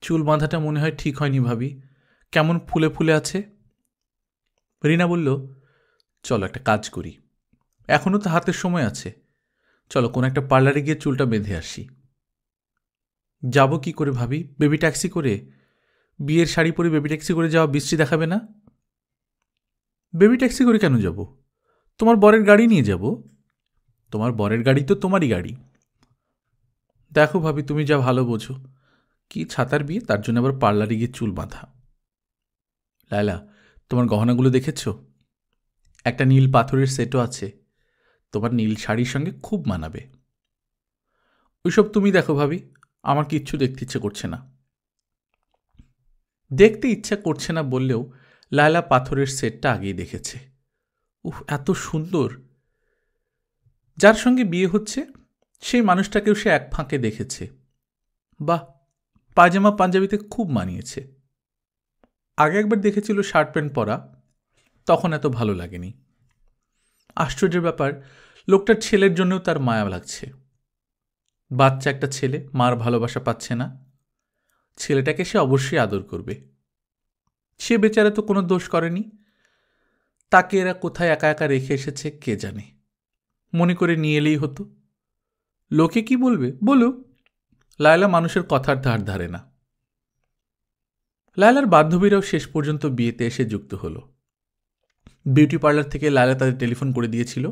চুল বাঁধাটা মনে হয় ঠিক হয়নি ভাবি, কেমন ফুলে ফুলে আছে। রিনা বলল, চলো একটা কাজ করি, এখনও তো হাতের সময় আছে, চলো কোনো একটা পার্লারে গিয়ে চুলটা বেঁধে আসি। যাব কি করে ভাবি? বেবি ট্যাক্সি করে? বিয়ের শাড়ি পরে বেবি ট্যাক্সি করে যাওয়া বিশ্রী দেখাবে না? বেবি ট্যাক্সি করে কেন যাব? তোমার বরের গাড়ি নিয়ে যাব। তোমার বরের গাড়ি তো তোমারই গাড়ি। দেখো ভাবি, তুমি যা ভালো বোঝো, কি ছাতার বিয়ে, তার জন্য আবার পার্লারে গিয়ে চুল বাঁধা। লায়লা, তোমার গহনাগুলো দেখেছ? একটা নীল পাথরের সেটও আছে, তোমার নীল শাড়ির সঙ্গে খুব মানাবে। ওইসব তুমি দেখো ভাবি, আমার কিচ্ছু দেখতে ইচ্ছে করছে না। দেখতে ইচ্ছা করছে না বললেও লায়লা পাথরের সেটটা আগেই দেখেছে। উহ, এত সুন্দর! যার সঙ্গে বিয়ে হচ্ছে সেই মানুষটাকেও সে এক ফাঁকে দেখেছে। বাহ, পায়জামা পাঞ্জাবিতে খুব মানিয়েছে। আগে একবার দেখেছিল শার্ট প্যান্ট পরা, তখন এত ভালো লাগেনি। আশ্চর্যের ব্যাপার, লোকটার ছেলের জন্যও তার মায়া লাগছে। বাচ্চা একটা ছেলে, মার ভালোবাসা পাচ্ছে না। ছেলেটাকে সে অবশ্যই আদর করবে। সে বেচারা তো কোনো দোষ করেনি, তাকে এরা কোথায় একা একা রেখে এসেছে কে জানে। মনে করে নিয়ে এলেই হতো। লোকে কি বলবে বলুক, লায়লা মানুষের কথার ধার ধারে না। লায়লার বান্ধবীরাও শেষ পর্যন্ত বিয়েতে এসে যুক্ত হলো। বিউটি পার্লার থেকে লায়লা তাদের টেলিফোন করে দিয়েছিল।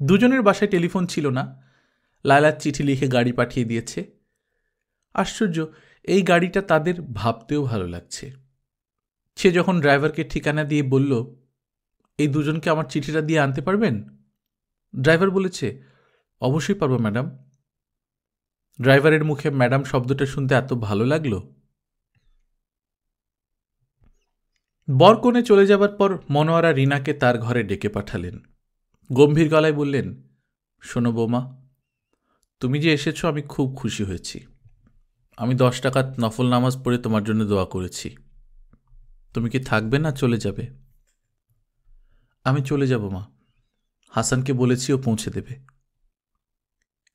দুজনের বাসায় টেলিফোন ছিল না। লায়লার চিঠি লিখে গাড়ি পাঠিয়ে দিয়েছে। আশ্চর্য, এই গাড়িটা তাদের ভাবতেও ভালো লাগছে। সে যখন ড্রাইভারকে ঠিকানা দিয়ে বলল, এই দুজনকে আমার চিঠিটা দিয়ে আনতে পারবেন? ড্রাইভার বলেছে, অবশ্যই পারবো ম্যাডাম। ড্রাইভারের মুখে ম্যাডাম শব্দটা শুনতে এত ভালো লাগলো। বরকনে চলে যাবার পর মনোয়ারা রিনাকে তার ঘরে ডেকে পাঠালেন। গম্ভীর গলায় বললেন, শোনো বৌমা, তুমি যে এসেছো আমি খুব খুশি হয়েছি। আমি 10 টাকার নফল নামাজ পড়ে তোমার জন্য দোয়া করেছি। তুমি কি থাকবে না চলে যাবে? আমি চলে যাব মা, হাসানকে বলেছি ও পৌঁছে দেবে।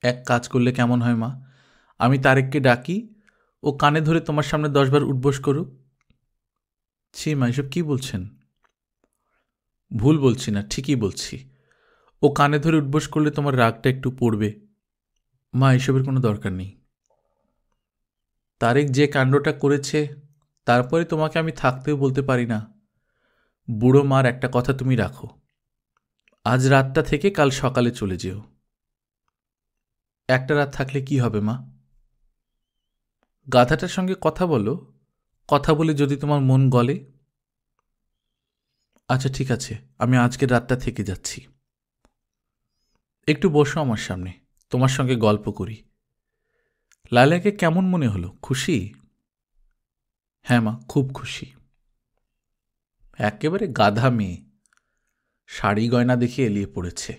এক কাজ করলে কেমন হয় মা, আমি তারেককে ডাকি, ও কানে ধরে তোমার সামনে 10 বার উঠবোস করুক। ছি মা, এসব কী বলছেন? ভুল বলছি না, ঠিকই বলছি। ও কানে ধরে উঠবোস করলে তোমার রাগটা একটু পড়বে। মা, এসবের কোনো দরকার নেই। তারেক যে কাণ্ডটা করেছে, তারপরে তোমাকে আমি থাকতেও বলতে পারি না। বুড়ো মার একটা কথা তুমি রাখো, আজ রাতটা থেকে কাল সকালে চলে যেও। একটা রাত থাকলে কি হবে মা? গাধাটার সঙ্গে কথা বলো, কথা বলে যদি তোমার মন গলে। আচ্ছা ঠিক আছে, আমি আজকের রাতটা থেকে যাচ্ছি। একটু বসো আমার সামনে, তোমার সঙ্গে গল্প করি। লায়লাকে কেমন মনে হলো? খুশি? হ্যাঁ মা, খুব খুশি। একেবারে গাধা মেয়ে, শাড়ি গয়না দেখে এলিয়ে পড়েছে।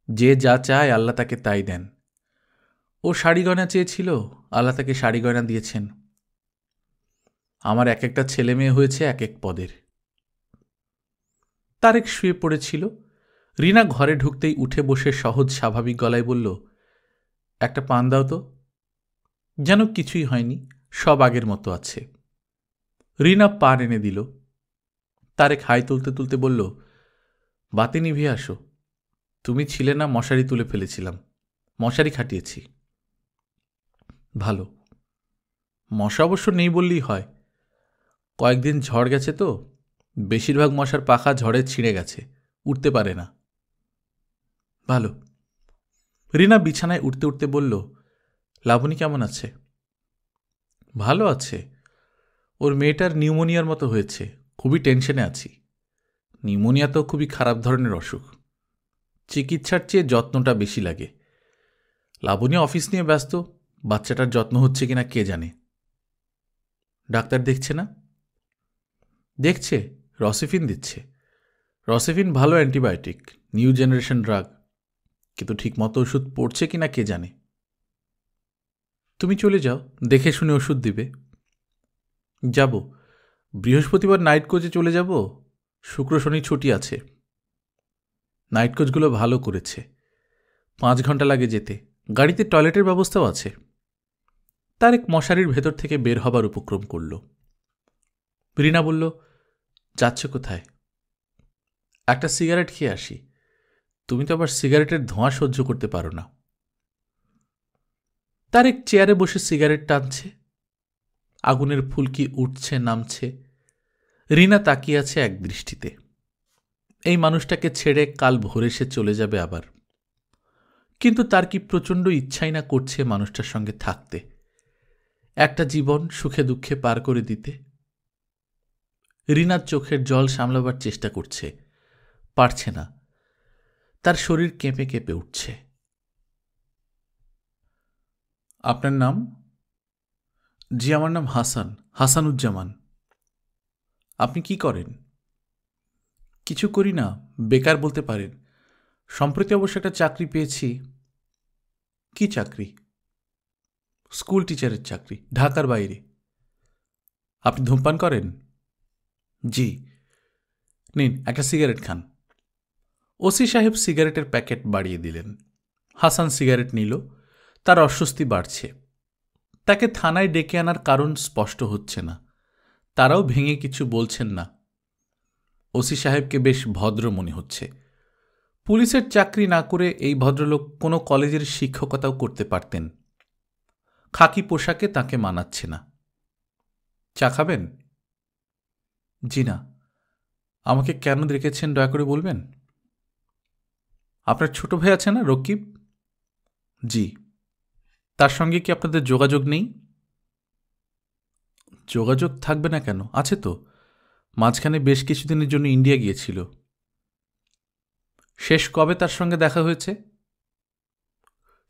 যে যা চায় আল্লাহ তাকে তাই দেন। ও শাড়ি গয়না চেয়েছিল, আল্লাহ তাকে শাড়ি গয়না দিয়েছেন। আমার এক একটা ছেলে মেয়ে হয়েছে এক এক পদের। তারেক শুয়ে পড়েছিল। রিনা ঘরে ঢুকতেই উঠে বসে সহজ স্বাভাবিক গলায় বলল, একটা পান দাও তো। যেন কিছুই হয়নি, সব আগের মতো আছে। রিনা পান এনে দিল। তারেক হাই তুলতে তুলতে বলল, বাতি নিভিয়ে আসো। তুমি ছিলে না, মশারি তুলে ফেলেছিলাম, মশারি খাটিয়েছি। ভালো। মশা অবশ্য নেই বললেই হয়, কয়েকদিন ঝড় গেছে তো, বেশিরভাগ মশার পাখা ঝড়ে ছিঁড়ে গেছে, উঠতে পারে না। ভালো। রিনা বিছানায় উঠতে উঠতে বলল, লাবণী কেমন আছে? ভালো আছে। ওর মেয়েটার নিউমোনিয়ার মতো হয়েছে, খুবই টেনশনে আছি। নিউমোনিয়া তো খুবই খারাপ ধরনের অসুখ, চিকিৎসার চেয়ে যত্নটা বেশি লাগে। লাবণী অফিস নিয়ে ব্যস্ত, বাচ্চাটার যত্ন হচ্ছে কিনা কে জানে। ডাক্তার দেখছে না? দেখছে, রসিফিন দিচ্ছে। রসিফিন ভালো অ্যান্টিবায়োটিক, নিউ জেনারেশন ড্রাগ, কিন্তু ঠিকমতো ওষুধ পড়ছে কিনা কে জানে। তুমি চলে যাও, দেখে শুনে ওষুধ দিবে। যাব, বৃহস্পতিবার নাইট কোচে চলে যাব, শুক্র শনি ছুটি আছে। নাইট কোচগুলো ভালো করেছে, 5 ঘন্টা লাগে যেতে, গাড়িতে টয়লেটের ব্যবস্থাও আছে। তারেক মশারির ভেতর থেকে বের হবার উপক্রম করল। রিনা বলল, যাচ্ছ কোথায়? একটা সিগারেট খেয়ে আসি, তুমি তো আবার সিগারেটের ধোঁয়া সহ্য করতে পারো না। তারেক চেয়ারে বসে সিগারেট টানছে, আগুনের ফুলকি উঠছে নামছে। রিনা তাকিয়ে আছে এক দৃষ্টিতে। এই মানুষটাকে ছেড়ে কাল ভোরে সে চলে যাবে আবার, কিন্তু তার কি প্রচণ্ড ইচ্ছাই না করছে মানুষটার সঙ্গে থাকতে, একটা জীবন সুখে দুঃখে পার করে দিতে। রিনার চোখের জল সামলাবার চেষ্টা করছে, পারছে না। তার শরীর কেঁপে কেঁপে উঠছে। আপনার নাম? জি, আমার নাম হাসান, হাসানুজ্জামান। আপনি কি করেন? কিছু করি না, বেকার বলতে পারেন। সম্প্রতি অবশ্য একটা চাকরি পেয়েছি। কি চাকরি? স্কুল টিচারের চাকরি, ঢাকার বাইরে। আপনি ধূমপান করেন? জি। নিন, একটা সিগারেট খান। ওসি সাহেব সিগারেটের প্যাকেট বাড়িয়ে দিলেন। হাসান সিগারেট নিল। তার অস্বস্তি বাড়ছে। তাকে থানায় ডেকে আনার কারণ স্পষ্ট হচ্ছে না। তারাও ভেঙে কিছু বলছেন না। ওসি সাহেবকে বেশ ভদ্র মনে হচ্ছে। পুলিশের চাকরি না করে এই ভদ্রলোক কোনো কলেজের শিক্ষকতাও করতে পারতেন। খাকি পোশাকে তাকে মানাচ্ছে না। চা খাবেন? জি না। আমাকে কেন রেখেছেন দয়া করে বলবেন? আপনার ছোট ভাই আছে না, রকিব? জি। তার সঙ্গে কি আপনাদের যোগাযোগ নেই? যোগাযোগ থাকবে না কেন, আছে তো। মাঝখানে বেশ কিছুদিনের জন্য ইন্ডিয়া গিয়েছিল। শেষ কবে তার সঙ্গে দেখা হয়েছে?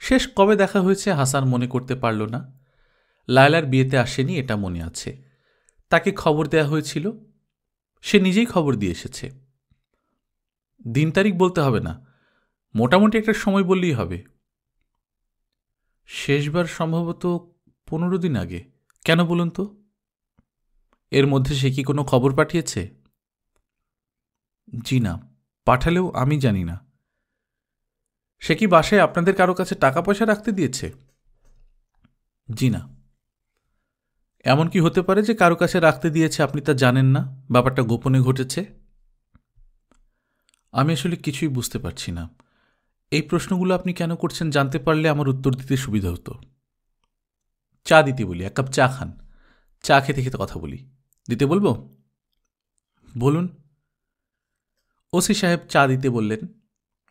শেষ কবে দেখা হয়েছে হাসান মনে করতে পারল না। লায়লার বিয়েতে আসেনি এটা মনে আছে। তাকে খবর দেয়া হয়েছিল, সে নিজেই খবর দিয়ে এসেছে। দিন তারিখ বলতে হবে না, মোটামুটি একটা সময় বললেই হবে। শেষবার সম্ভবত 15 দিন আগে। কেন বলুন তো? এর মধ্যে সে কি কোনো খবর পাঠিয়েছে? জি না, পাঠালেও আমি জানি না। সে কি বাসায় আপনাদের কারো কাছে টাকা পয়সা রাখতে দিয়েছে? জি না। এমন কি হতে পারে যে কারো কাছে রাখতে দিয়েছে আপনি তা জানেন না, ব্যাপারটা গোপনে ঘটেছে? আমি আসলে কিছুই বুঝতে পারছি না। এই প্রশ্নগুলো আপনি কেন করছেন জানতে পারলে আমার উত্তর দিতে সুবিধা হতো। চা দিতে বলি, এক কাপ চা খান। চা খেতে খেতে কথা বলি। দিতে বলবো? বলুন। ওসি সাহেব চা দিতে বললেন।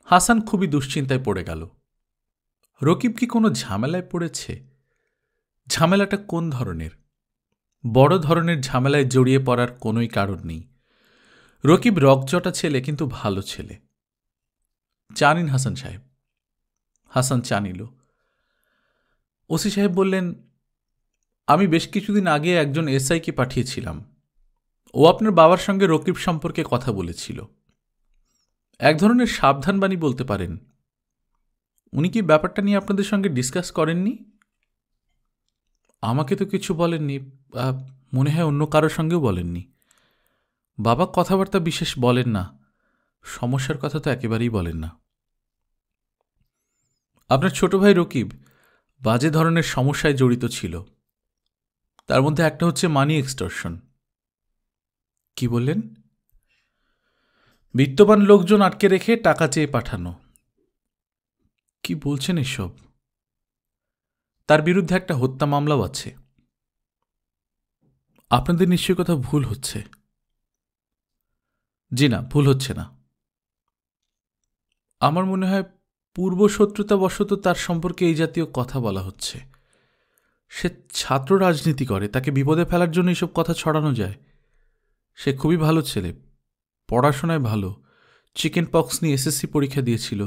হাসান খুবই দুশ্চিন্তায় পড়ে গেল। রকিব কি কোনো ঝামেলায় পড়েছে? ঝামেলাটা কোন ধরনের? বড় ধরনের ঝামেলায় জড়িয়ে পড়ার কোনোই কারণ নেই। রকিব রকজটা ছেলে, কিন্তু ভালো ছেলে। চা নিন হাসান সাহেব। হাসান চা নিল। ওসি সাহেব বললেন, আমি বেশ কিছুদিন আগে একজন এসআইকে পাঠিয়েছিলাম। ও আপনার বাবার সঙ্গে রকিব সম্পর্কে কথা বলেছিল। এক ধরনের সাবধানবাণী বলতে পারেন। উনি কি ব্যাপারটা নিয়ে আপনাদের সঙ্গে ডিসকাস করেননি? আমাকে তো কিছু বলেননি। মনে হয় অন্য কারোর সঙ্গেও বলেননি। বাবা কথাবার্তা বিশেষ বলেন না, সমস্যার কথা তো একেবারেই বলেন না। আপনার ছোট ভাই রকিব বাজে ধরনের সমস্যায় জড়িত ছিল। তার মধ্যে একটা হচ্ছে মানি এক্সটর্শন। কি বললেন? বিত্তবান লোকজন আটকে রেখে টাকা চেয়ে পাঠানো। কি বলছেন এসব? তার বিরুদ্ধে একটা হত্যা মামলাও আছে। আপনাদের নিশ্চয়ই কথা ভুল হচ্ছে। জি না, ভুল হচ্ছে না। আমার মনে হয় পূর্বশত্রুতাবশত তার সম্পর্কে এই জাতীয় কথা বলা হচ্ছে। সে ছাত্র রাজনীতি করে, তাকে বিপদে ফেলার জন্য এইসব কথা ছড়ানো যায়। সে খুবই ভালো ছেলে, পড়াশোনায় ভালো। চিকেন পক্স নিয়ে এসএসসি পরীক্ষা দিয়েছিল,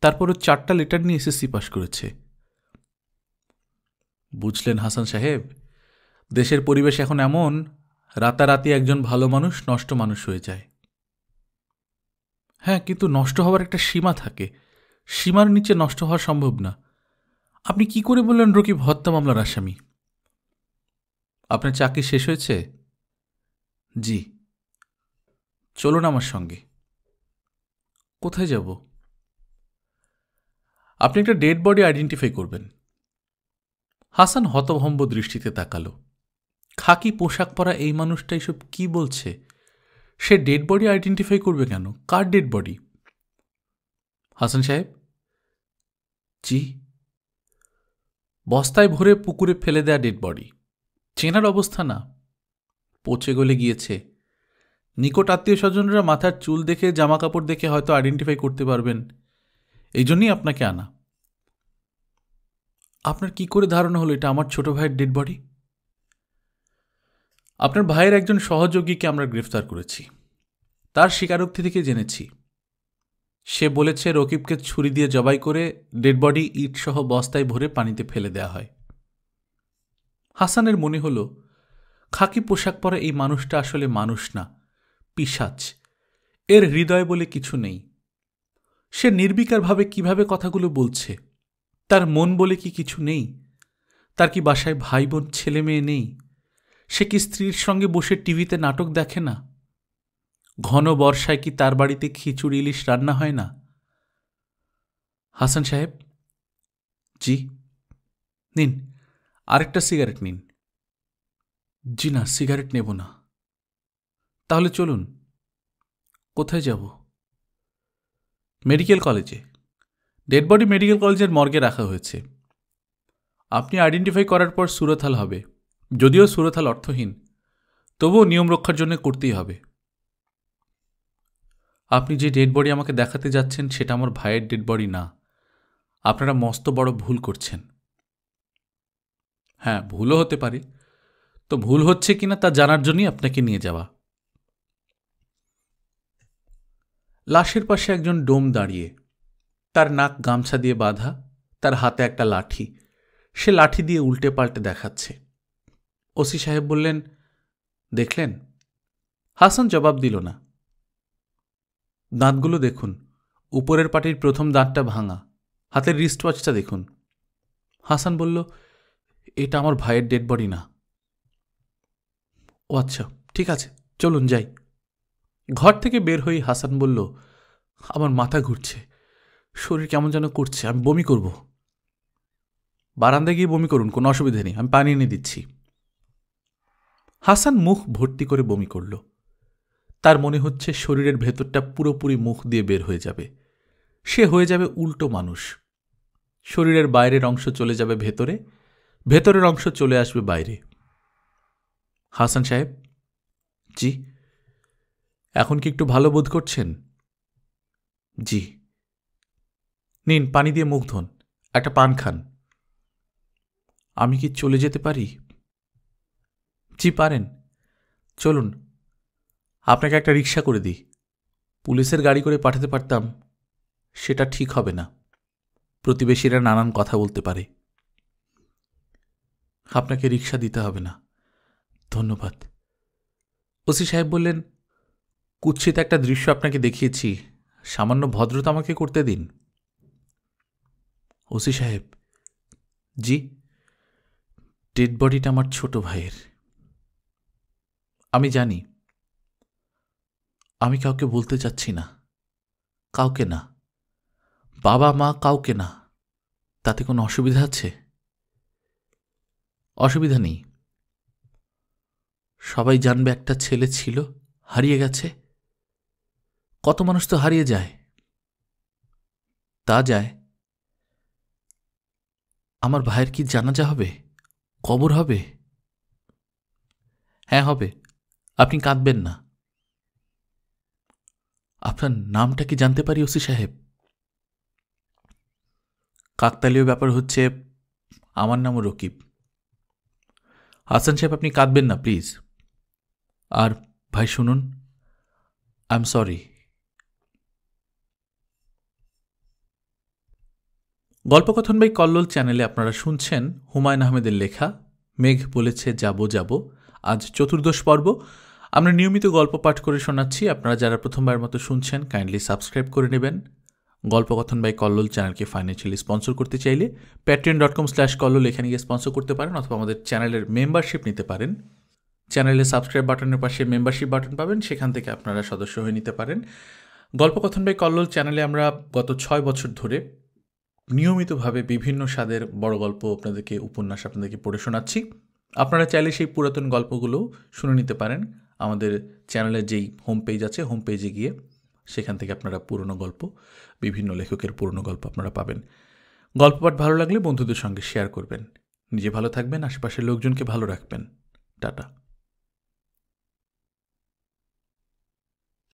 তারপরও 4টা লেটার নিয়ে এসএসসি পাশ করেছে। বুঝলেন হাসান সাহেব, দেশের পরিবেশ এখন এমন, রাতারাতি একজন ভালো মানুষ নষ্ট মানুষ হয়ে যায়। হ্যাঁ, কিন্তু নষ্ট হওয়ার একটা সীমা থাকে, সীমার নিচে নষ্ট হওয়া সম্ভব না। আপনি কি করে বললেন রকিব হত্যা মামলার আসামি? আপনার চাকরি শেষ হয়েছে? জি। চলুন আমার সঙ্গে। কোথায় যাব? আপনি একটা ডেড বডি আইডেন্টিফাই করবেন। হাসান হতভম্ব দৃষ্টিতে তাকালো। খাকি পোশাক পরা এই মানুষটা এসব কি বলছে? সে ডেড বডি আইডেন্টিফাই করবে কেন? কার ডেড বডি? হাসান সাহেব? জি। বস্তায় ভরে পুকুরে ফেলে দেয়া ডেড বডি, চেনার অবস্থা না, পচে গলে গিয়েছে। নিকট আত্মীয় স্বজনরা মাথার চুল দেখে, জামা কাপড় দেখে হয়তো আইডেন্টিফাই করতে পারবেন, এই জন্যই আপনাকে আনা। আপনার কি করে ধারণা হলো এটা আমার ছোট ভাইয়ের ডেড বডি? আপনার ভাইয়ের একজন সহযোগীকে আমরা গ্রেফতার করেছি। তার স্বীকারোক্তি থেকে জেনেছি, সে বলেছে রকিবকে ছুরি দিয়ে জবাই করে ডেড বডি ইটসহ বস্তায় ভরে পানিতে ফেলে দেয়া হয়। হাসানের মনে হল খাকি পোশাক পরা এই মানুষটা আসলে মানুষ না, পিশাচ। এর হৃদয় বলে কিছু নেই। সে নির্বিকারভাবে কিভাবে কথাগুলো বলছে? তার মন বলে কি কিছু নেই? তার কি বাসায় ভাই বোন ছেলে মেয়ে নেই? সে কি স্ত্রীর সঙ্গে বসে টিভিতে নাটক দেখে না? ঘন বর্ষায় কি তার বাড়িতে খিচুড়ি ইলিশ রান্না হয় না? হাসান সাহেব? জি। নিন, আরেকটা সিগারেট নিন। জি না, সিগারেট নেব না। তাহলে চলুন। কোথায় যাব? মেডিকেল কলেজে। ডেড বডি মেডিকেল কলেজের মর্গে রাখা হয়েছে। আপনি আইডেন্টিফাই করার পর সুরতহাল হবে। যদিও সুরতহাল অর্থহীন, তবুও নিয়ম রক্ষার জন্য করতেই হবে। আপনি যে ডেড বডি আমাকে দেখাতে যাচ্ছেন সেটা আমার ভাইয়ের ডেড বডি না। আপনারা মস্ত বড় ভুল করছেন। হ্যাঁ, ভুলও হতে পারে। তো ভুল হচ্ছে কিনা তা জানার জন্যই আপনাকে নিয়ে যাওয়া। লাশের পাশে একজন ডোম দাঁড়িয়ে, তার নাক গামছা দিয়ে বাঁধা, তার হাতে একটা লাঠি। সে লাঠি দিয়ে উল্টে পাল্টে দেখাচ্ছে। ওসি সাহেব বললেন, দেখলেন? হাসান জবাব দিল না। দাঁতগুলো দেখুন, উপরের পাটির প্রথম দাঁতটা ভাঙা। হাতের রিস্টওয়াচটা দেখুন। হাসান বলল, এটা আমার ভাইয়ের ডেড বডি না। ও আচ্ছা, ঠিক আছে, চলুন যাই। ঘর থেকে বের হয়ে হাসান বলল, আমার মাথা ঘুরছে, শরীর কেমন যেন করছে, আমি বমি করব। বারান্দায় গিয়ে বমি করুন, কোনো অসুবিধা নেই, আমি পানি এনে দিচ্ছি। হাসান মুখ ভর্তি করে বমি করল। তার মনে হচ্ছে শরীরের ভেতরটা পুরোপুরি মুখ দিয়ে বের হয়ে যাবে। সে হয়ে যাবে উল্টো মানুষ। শরীরের বাইরের অংশ চলে যাবে ভেতরে, ভেতরের অংশ চলে আসবে বাইরে। হাসান সাহেব? জি। এখন কি একটু ভালো বোধ করছেন? জি। নিন, পানি দিয়ে মুখ ধোন, একটা পান খান। আমি কি চলে যেতে পারি? জি পারেন, চলুন। আপনাকে একটা রিক্সা করে দিই। পুলিশের গাড়ি করে পাঠাতে পারতাম, সেটা ঠিক হবে না। প্রতিবেশীরা নানান কথা বলতে পারে। আপনাকে রিক্সা দিতে হবে না, ধন্যবাদ। ওসি সাহেব বললেন, কুৎসিত একটা দৃশ্য আপনাকে দেখিয়েছি, সামান্য ভদ্রতা আমাকে করতে দিন। ওসি সাহেব? জি। ডেড বডিটা আমার ছোট ভাইয়ের। আমি জানি। আমি কাউকে বলতে চাচ্ছি না, কাউকে না, বাবা মা কাউকে না। তাতে কোনো অসুবিধা আছে? অসুবিধা নেই। সবাই জানবে একটা ছেলে ছিল, হারিয়ে গেছে। কত মানুষ তো হারিয়ে যায়। তা যায়। আমার ভাইয়ের কি জানাজা হবে, কবর হবে? হ্যাঁ হবে, আপনি কাঁদবেন না। আপনার নামটা কি জানতে পারি ওসি সাহেব? কাকতালীয় ব্যাপার হচ্ছে, আমার নামও রকিব। হাসান সাহেব, আপনি কাঁদবেন না প্লিজ। আর ভাই শুনুন, আই এম সরি। গল্পকথন বাই কল্লোল চ্যানেলে আপনারা শুনছেন হুমায়ুন আহমেদের লেখা মেঘ বলেছে যাব যাব। আজ চতুর্দশ পর্ব। আমরা নিয়মিত গল্প পাঠ করে শোনাচ্ছি। আপনারা যারা প্রথমবার মতো শুনছেন, কাইন্ডলি সাবস্ক্রাইব করে নেবেন। গল্পকথন বাই কল্লোল চ্যানেলকে ফাইন্যান্সিয়ালি স্পন্সর করতে চাইলে patreon.com/কল্লোল এখানে গিয়ে স্পন্সর করতে পারেন, অথবা আমাদের চ্যানেলের মেম্বারশিপ নিতে পারেন। চ্যানেলে সাবস্ক্রাইব বাটনের পাশে মেম্বারশিপ বাটন পাবেন, সেখান থেকে আপনারা সদস্য হয়ে নিতে পারেন। গল্পকথন বাই কল্লোল চ্যানেলে আমরা গত 6 বছর ধরে নিয়মিতভাবে বিভিন্ন স্বাদের বড় গল্প আপনাদেরকে, উপন্যাস আপনাদেরকে পড়ে শোনাচ্ছি। আপনারা চাইলে সেই পুরাতন গল্পগুলো শুনে নিতে পারেন। আমাদের চ্যানেলের যেই হোম পেজ আছে, হোম পেজে গিয়ে সেখান থেকে আপনারা পুরনো গল্প বিভিন্ন লেখকের পুরনো গল্প আপনারা পাবেন। গল্প পাঠ ভালো লাগলে বন্ধুদের সঙ্গে শেয়ার করবেন। নিজে ভালো থাকবেন, আশেপাশের লোকজনকে ভালো রাখবেন। টাটা।